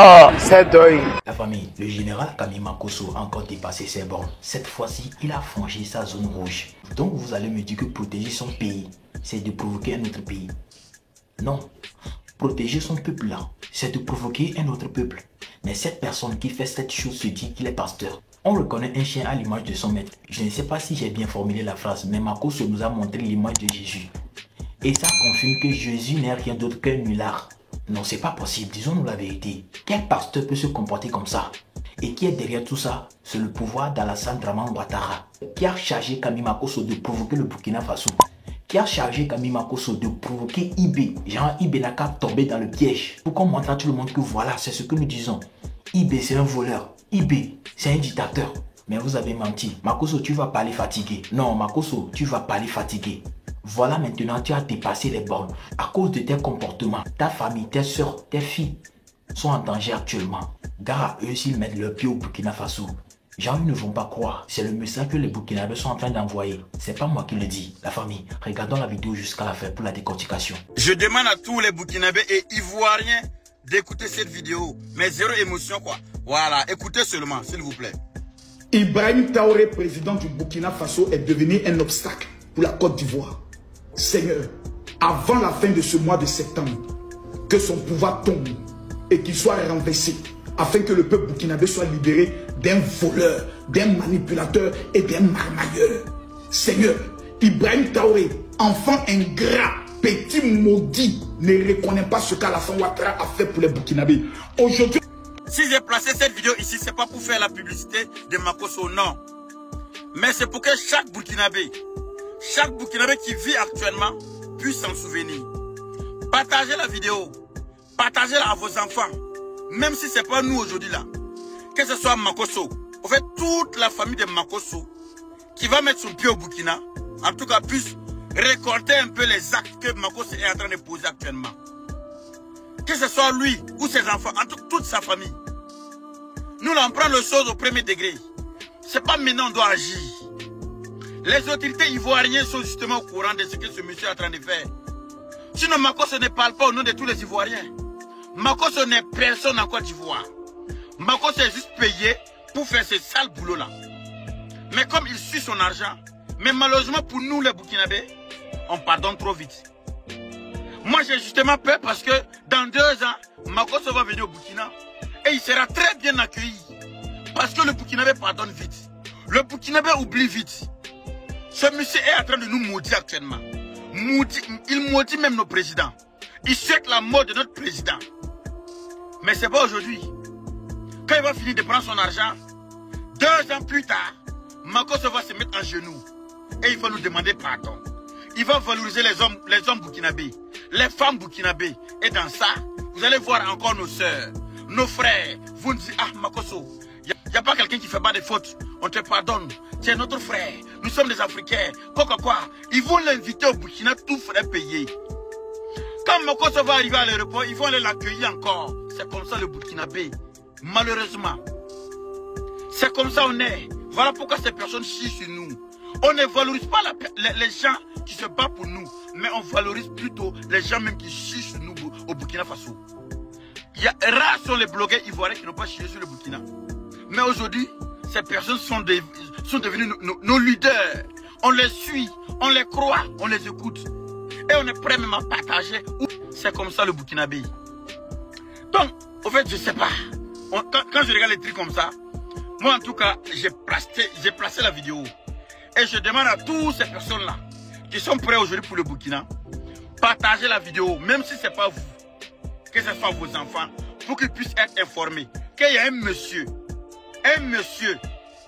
Oh, c'est dingue. La famille, le général Kamima Kosso a encore dépassé ses bornes. Cette fois-ci, il a franchi sa zone rouge. Donc vous allez me dire que protéger son pays, c'est de provoquer un autre pays. Non, protéger son peuple là, c'est de provoquer un autre peuple. Mais cette personne qui fait cette chose se dit qu'il est pasteur. On reconnaît un chien à l'image de son maître. Je ne sais pas si j'ai bien formulé la phrase, mais Makosso nous a montré l'image de Jésus. Et ça confirme que Jésus n'est rien d'autre qu'un nulard. Non, c'est pas possible, disons-nous la vérité. Quel pasteur peut se comporter comme ça? Et qui est derrière tout ça? C'est le pouvoir d'Alassane Draman Ouattara, qui a chargé Kamima Kosso de provoquer le Burkina Faso, qui a chargé Kamima Kosso de provoquer IB. Genre, IB n'a qu'à tomber dans le piège. Pour qu'on montre à tout le monde que voilà, c'est ce que nous disons. IB, c'est un voleur. IB, c'est un dictateur. Mais vous avez menti. Makosso, tu vas parler fatigué. Non, Makosso, tu vas parler fatigué. Voilà, maintenant, tu as dépassé les bornes. À cause de tes comportements, ta famille, tes soeurs, tes filles sont en danger actuellement. Gare à eux s'ils mettent leur pied au Burkina Faso. Gens, ils ne vont pas croire. C'est le message que les Burkinabés sont en train d'envoyer. C'est pas moi qui le dis. La famille, regardons la vidéo jusqu'à la fin pour la décortication. Je demande à tous les Burkinabés et Ivoiriens d'écouter cette vidéo. Mais zéro émotion, quoi. Voilà, écoutez seulement, s'il vous plaît. Ibrahim Traoré, président du Burkina Faso, est devenu un obstacle pour la Côte d'Ivoire. Seigneur, avant la fin de ce mois de septembre, que son pouvoir tombe et qu'il soit renversé, afin que le peuple burkinabé soit libéré d'un voleur, d'un manipulateur et d'un marmailleur. Seigneur, Ibrahim Traoré, enfant ingrat, petit maudit, ne reconnaît pas ce qu'Alassane Ouattara a fait pour les Burkinabés. Aujourd'hui, si j'ai placé cette vidéo ici, c'est pas pour faire la publicité de Makosso, non. Mais c'est pour que chaque Burkinabé qui vit actuellement puisse s'en souvenir. Partagez la vidéo, partagez-la à vos enfants, même si ce n'est pas nous aujourd'hui là. Que ce soit Makosso, en fait toute la famille de Makosso qui va mettre son pied au Burkina, en tout cas puisse récolter un peu les actes que Makosso est en train de poser actuellement. Que ce soit lui ou ses enfants, en tout cas toute sa famille. Nous là on prend le chose au premier degré. C'est pas maintenant on doit agir. Les autorités ivoiriennes sont justement au courant de ce que ce monsieur est en train de faire. Sinon Makosso ne parle pas au nom de tous les Ivoiriens. Makosso n'est personne en Côte d'Ivoire. Makosso est juste payé pour faire ce sale boulot là. Mais comme il suit son argent, mais malheureusement pour nous les Burkinabés, on pardonne trop vite. Moi j'ai justement peur parce que dans 2 ans, Makosso va venir au Burkina et il sera très bien accueilli. Parce que le Burkinabé pardonne vite. Le Burkinabé oublie vite. Ce monsieur est en train de nous maudire actuellement. Il maudit même nos présidents. Il souhaite la mort de notre président. Mais c'est pas aujourd'hui. Quand il va finir de prendre son argent, 2 ans plus tard, Makosso va se mettre en genoux. Et il va nous demander pardon. Il va valoriser les hommes burkinabés, les femmes burkinabés. Et dans ça, vous allez voir encore nos soeurs, nos frères. Vous nous dites, ah Makosso, il n'y a pas quelqu'un qui fait pas de fautes. On te pardonne. Tu es notre frère. Nous sommes des Africains. Quoi. Ils vont l'inviter au Burkina, tout frais payé. Quand Makosso va arriver à l'aéroport, ils vont aller l'accueillir encore. C'est comme ça le Burkinabé. Malheureusement. C'est comme ça on est. Voilà pourquoi ces personnes chient sur nous. On ne valorise pas les gens qui se battent pour nous. Mais on valorise plutôt les gens même qui chient sur nous au Burkina Faso. Rares sont les blogueurs ivoiriens qui n'ont pas chié sur le Burkina. Mais aujourd'hui, ces personnes sont devenues nos leaders. On les suit, on les croit, on les écoute. Et on est prêt même à partager. C'est comme ça le Burkinabé. Donc, en fait, je sais pas. Quand je regarde les trucs comme ça, moi en tout cas, j'ai placé la vidéo. Et je demande à toutes ces personnes-là qui sont prêts aujourd'hui pour le Burkina, partagez la vidéo, même si ce n'est pas vous, que ce soit vos enfants, pour qu'ils puissent être informés qu'il y a un monsieur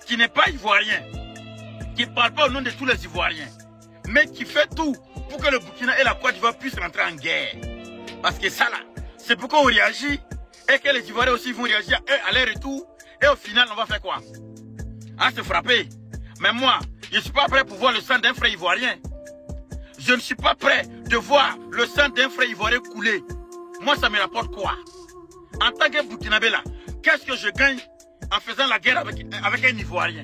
qui n'est pas ivoirien, qui ne parle pas au nom de tous les Ivoiriens, mais qui fait tout pour que le Burkina et la Côte d'Ivoire puissent rentrer en guerre. Parce que ça là, c'est pourquoi on réagit et que les Ivoiriens aussi vont réagir à leur retour. Et au final, on va faire quoi? Se frapper. Mais moi, je ne suis pas prêt pour voir le sang d'un frère ivoirien. Je ne suis pas prêt de voir le sang d'un frère ivoirien couler. Moi, ça me rapporte quoi? En tant que Burkinabé là, qu'est-ce que je gagne en faisant la guerre avec un Ivoirien?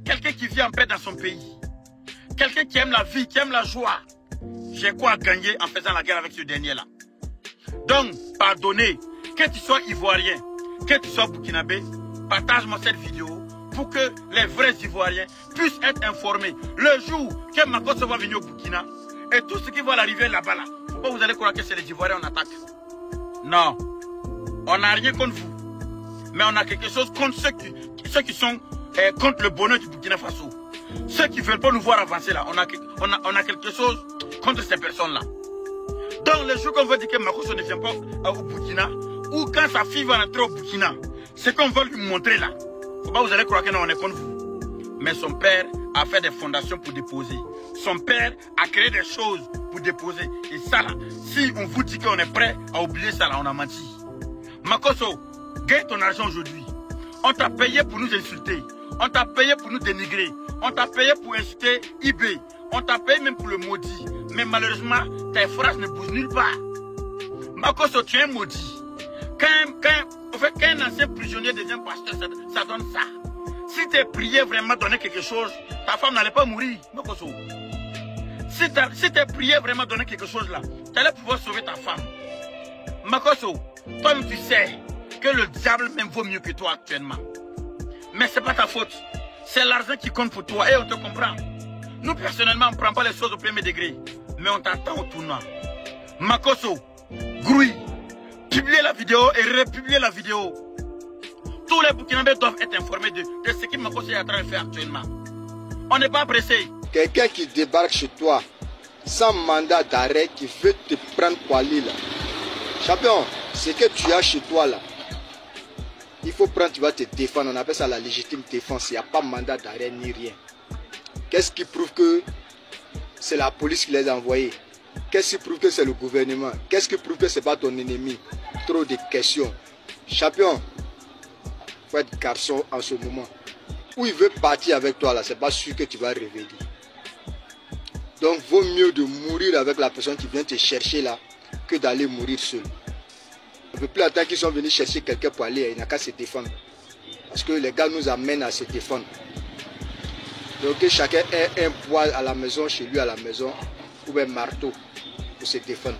Quelqu'un qui vit en paix dans son pays. Quelqu'un qui aime la vie, qui aime la joie. J'ai quoi à gagner en faisant la guerre avec ce dernier-là? Donc, pardonnez. Que tu sois ivoirien, que tu sois burkinabé, partage-moi cette vidéo pour que les vrais Ivoiriens puissent être informés. Le jour que Makosso va venir au Burkina et tout ce qui va arriver là-bas, faut pas vous allez croire que c'est les Ivoiriens en attaque. Non, on n'a rien contre vous, mais on a quelque chose contre ceux qui sont contre le bonheur du Burkina Faso. Ceux qui ne veulent pas nous voir avancer là, on a quelque chose contre ces personnes-là. Donc le jour qu'on veut dire que Makosso ne vient pas au Burkina, ou quand sa fille va rentrer au Burkina, c'est qu'on veut lui montrer là. Faut pas vous allez croire que non, on est contre vous. Mais son père a fait des fondations pour déposer. Son père a créé des choses pour déposer. Et ça là, si on vous dit qu'on est prêt à oublier ça là, on a menti. Makosso, gagne ton argent aujourd'hui. On t'a payé pour nous insulter. On t'a payé pour nous dénigrer. On t'a payé pour insulter eBay. On t'a payé même pour le maudit. Mais malheureusement, tes phrases ne bougent nulle part. Makosso, tu es un maudit. Quand un ancien prisonnier devient pasteur, ça donne ça. Si tes prières vraiment donnaient quelque chose, ta femme n'allait pas mourir, Makosso. Si tes prières vraiment donnaient quelque chose là, tu allais pouvoir sauver ta femme. Makosso, toi-même tu sais que le diable même vaut mieux que toi actuellement. Mais c'est pas ta faute. C'est l'argent qui compte pour toi et on te comprend. Nous personnellement, on ne prend pas les choses au premier degré. Mais on t'attend au tournoi. Makosso, grouille. Publiez la vidéo et republiez la vidéo. Tous les Burkinabés doivent être informés de ce que Makosso est en train de faire actuellement. On n'est pas pressé. Quelqu'un qui débarque chez toi sans mandat d'arrêt, qui veut te prendre poilu là. Champion, ce que tu as chez toi là, il faut prendre, tu vas te défendre. On appelle ça la légitime défense. Il n'y a pas mandat d'arrêt ni rien. Qu'est-ce qui prouve que c'est la police qui les a envoyés? Qu'est-ce qui prouve que c'est le gouvernement? Qu'est-ce qui prouve que ce n'est pas ton ennemi? Trop de questions. Champion, il faut être garçon en ce moment. Où il veut partir avec toi là, c'est pas sûr que tu vas revenir. Donc vaut mieux de mourir avec la personne qui vient te chercher là que d'aller mourir seul. On ne peut plus attendre qu'ils sont venus chercher quelqu'un pour aller, il n'a qu'à se défendre. Parce que les gars nous amènent à se défendre. Donc que chacun ait un poids à la maison, chez lui à la maison, ou un marteau pour se défendre.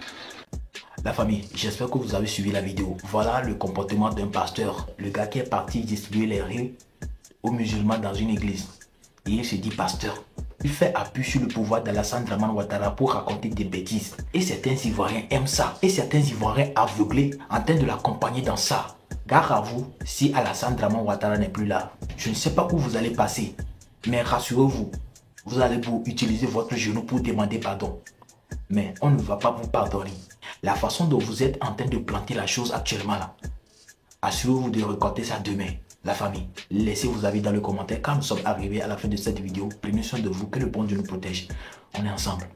La famille, j'espère que vous avez suivi la vidéo. Voilà le comportement d'un pasteur. Le gars qui est parti distribuer les riz aux musulmans dans une église. Et il se dit pasteur. Il fait appui sur le pouvoir d'Alassane Dramane Ouattara pour raconter des bêtises. Et certains Ivoiriens aiment ça. Et certains Ivoiriens aveuglés en train de l'accompagner dans ça. Gare à vous, si Alassane Dramane Ouattara n'est plus là, je ne sais pas où vous allez passer. Mais rassurez-vous, vous allez vous utiliser votre genou pour demander pardon. Mais on ne va pas vous pardonner. La façon dont vous êtes en train de planter la chose actuellement là, assurez-vous de récolter ça demain. La famille, laissez vos avis dans le commentaire. Quand nous sommes arrivés à la fin de cette vidéo, prenez soin de vous, que le bon Dieu nous protège. On est ensemble.